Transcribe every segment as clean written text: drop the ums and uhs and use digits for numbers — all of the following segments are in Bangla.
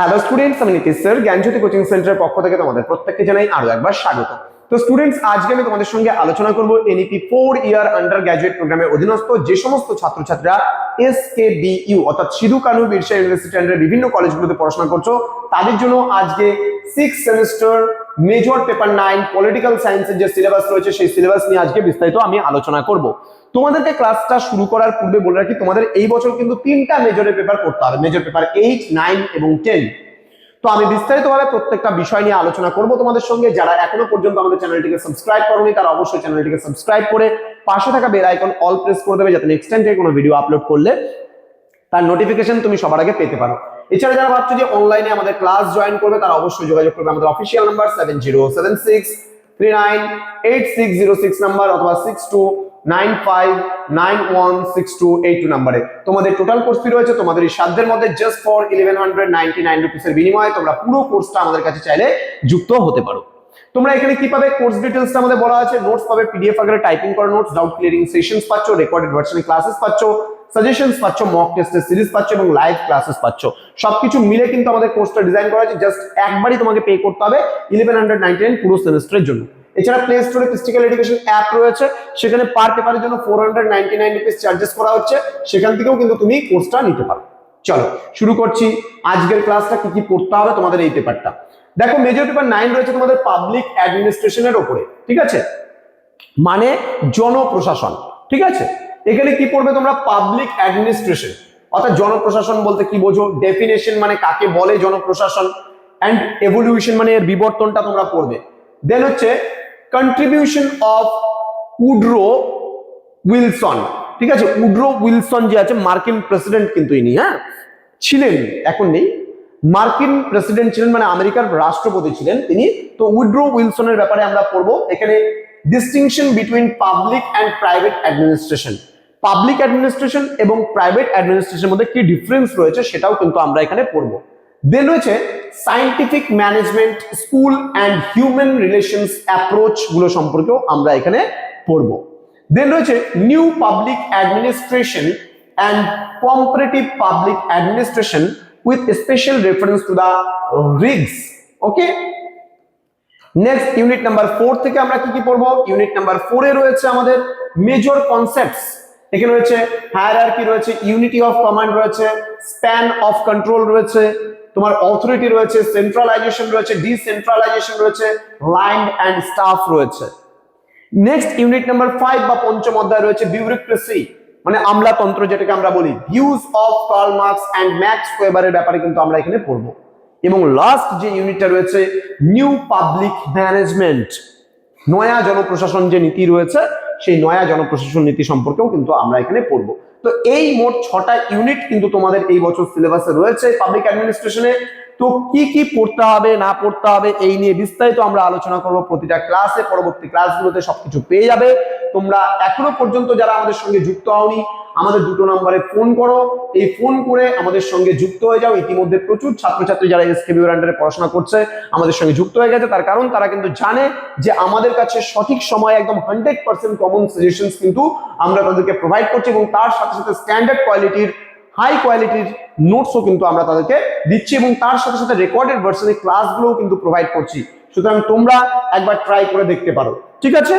হ্যালো স্টুডেন্টস, আমি নীতিশ স্যার জ্ঞানজ্যোতি কোচিং সেন্টারের পক্ষ থেকে তোমাদের প্রত্যেককে জানাই আরো একবার স্বাগত। তো স্টুডেন্টস, আজকে আমি তোমাদের সঙ্গে আলোচনা করব এনইপি 4 ইয়ার আন্ডার গ্র্যাজুয়েট প্রোগ্রামের অধীনস্থ যে সমস্ত ছাত্রছাত্রীরা এসকেবিইউ অর্থাৎ সিধু কানু বিরসা ইউনিভার্সিটি আন্ডারে বিভিন্ন কলেজগুলোতে পড়াশোনা করছো, তাদের জন্য আজকে 6 সেমিস্টার মেজর পেপার 9 পলিটিক্যাল সায়েন্সের যে সিলেবাস রয়েছে সেই সিলেবাস নিয়ে আজকে বিস্তারিত আমি আলোচনা করব। তোমাদেরকে ক্লাসটা শুরু করার পূর্বে বলে রাখি, তোমাদের এই বছর কিন্তু 3টা মেজরের পেপার পড়তে হবে, মেজর পেপার 8, 9 এবং 10। তো আমি বিস্তারিতভাবে প্রত্যেকটা বিষয় নিয়ে আলোচনা করব তোমাদের সঙ্গে। যারা এখনো পর্যন্ত আমাদের চ্যানেলটিকে সাবস্ক্রাইব করোনি তারা অবশ্যই চ্যানেলটিকে সাবস্ক্রাইব করে পাশে থাকা বেল আইকন অল প্রেস করে দেবে, যাতে নেক্সট টাইম থেকে কোনো ভিডিও আপলোড করলে তার নোটিফিকেশন তুমি সবার আগে পেতে পারো। এছাড়া যারা ভাবছো যে অনলাইনে আমাদের ক্লাস জয়েন করবে তারা অবশ্যই যোগাযোগ করবে আমাদের অফিসিয়াল নাম্বার 7076398606 নাম্বার অথবা 6295916282 নাম্বারে। তোমাদের টোটাল কোর্স ফি রয়েছে তোমাদের এই সাধ্যের মধ্যে জাস্ট ফর 1199 রুপিস এর বিনিময়ে তোমরা পুরো কোর্সটা আমাদের কাছে চাইলে যুক্ত হতে পারো। তোমরা এখানে কি পাবে, কোর্স ডিটেইলসটা আমাদের বলা আছে, নোটস পাবে, পিডিএফ আকারে টাইপিং করা নোটস, ডাউট ক্লিয়ারিং সেশনস পাচ্ছ, রেকর্ডেড ভার্সনে ক্লাসেস পাচ্ছ, সাজেশনস পাচ্ছ, মক টেস্টের সিরিজ পাচ্ছ এবং লাইভ ক্লাসেস পাচ্ছ। সবকিছু মিলে কিন্তু আমাদের কোর্সটা ডিজাইন করা আছে। জাস্ট একবারই তোমাকে পে করতে হবে 1199 পুরো সেমিস্টারের জন্য। এছাড়া প্লে স্টোরে ফিজিক্যাল এডুকেশন অ্যাপ রয়েছে, সেখানে পার পেপারের জন্য 499 রুপিস চার্জেস করা হচ্ছে, সেখান থেকেও কিন্তু তুমি কোর্সটা নিতে পারো। চলো শুরু করছি আজকের ক্লাসটা। কি কি পড়তে হবে তোমাদের এই পেপারটা দেখো। মেজর পেপার 9 রয়েছে তোমাদের পাবলিক অ্যাডমিনিস্ট্রেশনের উপরে, ঠিক আছে, মানে জনপ্রশাসন। ঠিক আছে, এখানে কি পড়বে তোমরা, পাবলিক অ্যাডমিনিস্ট্রেশন অর্থাৎ জনপ্রশাসন বলতে কি বোঝো, ডেফিনেশন মানে কাকে বলে জনপ্রশাসন, এন্ড এভলিউশন মানে এর বিবর্তনটা তোমরা পড়বে। দেন হচ্ছে কন্ট্রিবিউশন অফ উডরো উইলসন। ঠিক আছে, উডরো উইলসন যে আছে মার্কিন প্রেসিডেন্ট কিন্তু ইনি ছিলেন, এখন নেই, মার্কিন প্রেসিডেন্ট ছিলেন মানে আমেরিকার রাষ্ট্রপতি ছিলেন তিনি। তো উডরো উইলসনের ব্যাপারে আমরা পড়বো। এখানে distinction between public and private administration, public administration এবং প্রাইভেট অ্যাডমিনিস্ট্রেশনের মধ্যে কি ডিফারেন্স রয়েছে সেটাও কিন্তু আমরা এখানে পড়বো। দেন রয়েছে scientific management, school and human relations approach গুলো সম্পর্কেও আমরা এখানে পড়বো। দেন রয়েছে new public administration and comparative public administration with special reference to the rigs. Okay, next unit number 4 থেকে আমরা কি কি পড়বো। ইউনিট নাম্বার 4 এ রয়েছে আমাদের মেজর কনসেপ্টস। এখানে রয়েছে হায়ারার্কি রয়েছে, ইউনিটি অফ কমান্ড রয়েছে, স্প্যান অফ কন্ট্রোল রয়েছে, তোমার অথরিটি রয়েছে, সেন্ট্রালাইজেশন রয়েছে, ডিসেন্ট্রালাইজেশন রয়েছে, লাইন এন্ড স্টাফ রয়েছে। নেক্সট ইউনিট নাম্বার 5 বা পঞ্চম অধ্যায় রয়েছে বিউরোক্রেসি মানে আমলাতন্ত্র, যেটাকে আমরা বলি views of Karl Marx and Max ওয়েবারের ব্যাপারে কিন্তু আমরা এখানে পড়বো। এবং লাস্ট যে ইউনিটটা রয়েছে নিউ পাবলিক ম্যানেজমেন্ট, নয়া জনপ্রশাসন যে নীতি রয়েছে সেই নয়া জনপ্রশাসন নীতি সম্পর্কেও কিন্তু আমরা এখানে পড়বো। তো এই মোট 6টা ইউনিট কিন্তু তোমাদের এই বছর সিলেবাসে রয়েছে পাবলিক অ্যাডমিনিস্ট্রেশনে। তো কি কি পড়তে হবে না পড়তে হবে এই নিয়ে বিস্তারিত আমরা আলোচনা করব প্রতিটা ক্লাসে। পরবর্তী ক্লাসগুলোতে সবকিছু পেয়ে যাবে। তোমরা এখনো পর্যন্ত যারা আমাদের সঙ্গে যুক্ত হওনি, আমাদের দুটো নম্বরে ফোন করো, এই ফোন করে আমাদের সঙ্গে যুক্ত হয়ে যাও। ইতিমধ্যে প্রচুর ছাত্রছাত্রী যারা এসকেবিইউ আন্ডারে পড়াশোনা করছে আমাদের সঙ্গে যুক্ত হয়ে গেছে, তার কারণ তারা কিন্তু জানে যে আমাদের কাছে সঠিক সময় একদম 100% কমন সাজেশনস কিন্তু আমরা তাদেরকে প্রোভাইড করছি, এবং তার সাথে সাথে স্ট্যান্ডার্ড কোয়ালিটির হাই কোয়ালিটির নোটসও কিন্তু আমরা তাদেরকে দিচ্ছি, এবং তার সাথে সাথে রেকর্ডেড ভার্সনের ক্লাসগুলোও কিন্তু প্রোভাইড করছি। সুতরাং তোমরা একবার ট্রাই করে দেখতে পারো, ঠিক আছে।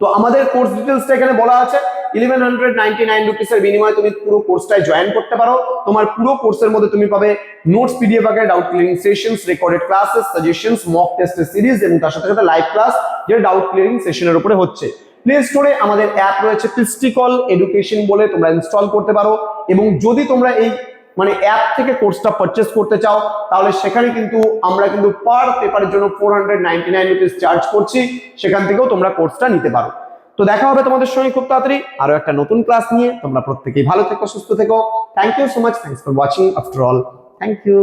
তো আমাদের কোর্স ডিটেইলসটা এখানে বলা আছে। 1199 রুপিসের বিনিময়ে তুমি পুরো কোর্সটায় জয়েন করতে পারো। তোমার পুরো কোর্সের মধ্যে তুমি পাবে নোটস, পিডিএফ আকারে, doubt clearing sessions, recorded classes, suggestions, mock টেস্টের সিরিজ এবং তার সাথে সাথে লাইভ ক্লাস যেটা ডাউট ক্লিয়ারিং সেশনের উপরে হচ্ছে। প্লে স্টোরে আমাদের অ্যাপ রয়েছে পিস্টিকল এডুকেশন বলে, তোমরা ইনস্টল করতে পারো। এবং যদি তোমরা এই মানে অ্যাপ থেকে কোর্সটা পারচেজ করতে চাও তাহলে সেখানে কিন্তু আমরা কিন্তু পার পেপারের জন্য 499 রুপিস চার্জ করছি, সেখান থেকেও তোমরা কোর্সটা নিতে পারো। তো দেখা হবে তোমাদের সঙ্গে খুব তাড়াতাড়ি আরো একটা নতুন ক্লাস নিয়ে। তোমরা প্রত্যেকেই ভালো থেকো, সুস্থ থেকো। Thank you so much, thanks for watching after all, thank you.